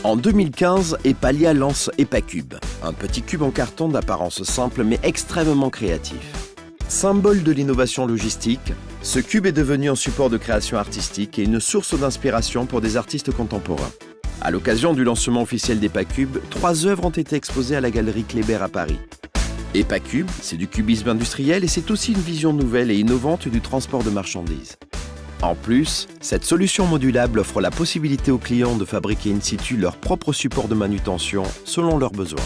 En 2015, Epalia lance EpaCube, un petit cube en carton d'apparence simple mais extrêmement créatif. Symbole de l'innovation logistique, ce cube est devenu un support de création artistique et une source d'inspiration pour des artistes contemporains. À l'occasion du lancement officiel d'EpaCube, 3 œuvres ont été exposées à la galerie Kléber à Paris. EpaCube, c'est du cubisme industriel et c'est aussi une vision nouvelle et innovante du transport de marchandises. En plus, cette solution modulable offre la possibilité aux clients de fabriquer in situ leur propre support de manutention selon leurs besoins.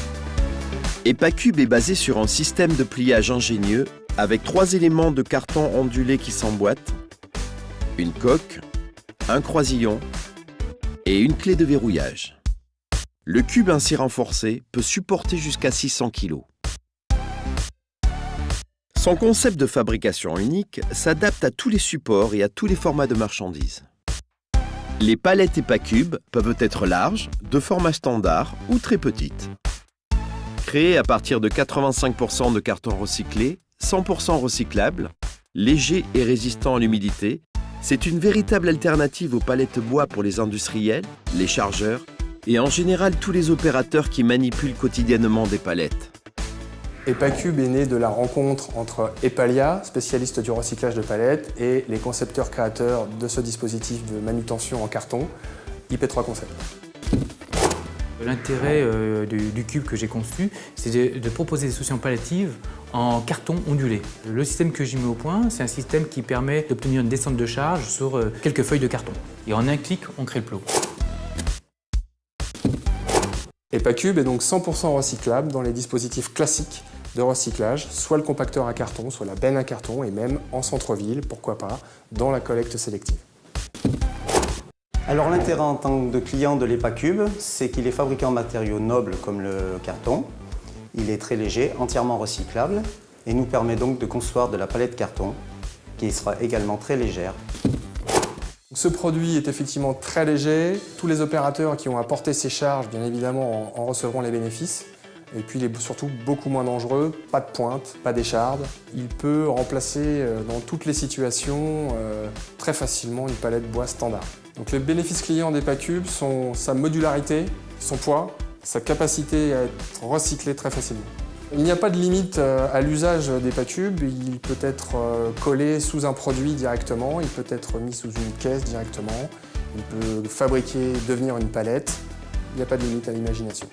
EpaCube est basé sur un système de pliage ingénieux avec 3 éléments de carton ondulé qui s'emboîtent, une coque, un croisillon et une clé de verrouillage. Le cube ainsi renforcé peut supporter jusqu'à 600 kg. Son concept de fabrication unique s'adapte à tous les supports et à tous les formats de marchandises. Les palettes EpaCube peuvent être larges, de format standard ou très petites. Créées à partir de 85% de carton recyclé, 100% recyclable, léger et résistant à l'humidité, c'est une véritable alternative aux palettes bois pour les industriels, les chargeurs et en général tous les opérateurs qui manipulent quotidiennement des palettes. EpaCube est né de la rencontre entre Epalia, spécialiste du recyclage de palettes, et les concepteurs créateurs de ce dispositif de manutention en carton, IP3 Concept. L'intérêt du cube que j'ai conçu, c'est de proposer des solutions palliatives en carton ondulé. Le système que j'ai mis au point, c'est un système qui permet d'obtenir une descente de charge sur quelques feuilles de carton. Et en un clic, on crée le plot. EpaCube est donc 100% recyclable dans les dispositifs classiques de recyclage, soit le compacteur à carton, soit la benne à carton, et même en centre-ville, pourquoi pas, dans la collecte sélective. Alors l'intérêt en tant que client de l'EpaCube, c'est qu'il est fabriqué en matériaux nobles comme le carton. Il est très léger, entièrement recyclable, et nous permet donc de concevoir de la palette carton, qui sera également très légère. Ce produit est effectivement très léger. Tous les opérateurs qui ont à porter ces charges, bien évidemment, en recevront les bénéfices. Et puis il est surtout beaucoup moins dangereux, pas de pointe, pas d'écharde. Il peut remplacer dans toutes les situations très facilement une palette bois standard. Donc les bénéfices clients d'EpaCube sont sa modularité, son poids, sa capacité à être recyclé très facilement. Il n'y a pas de limite à l'usage d'EpaCube. Il peut être collé sous un produit directement, il peut être mis sous une caisse directement, il peut fabriquer, devenir une palette. Il n'y a pas de limite à l'imagination.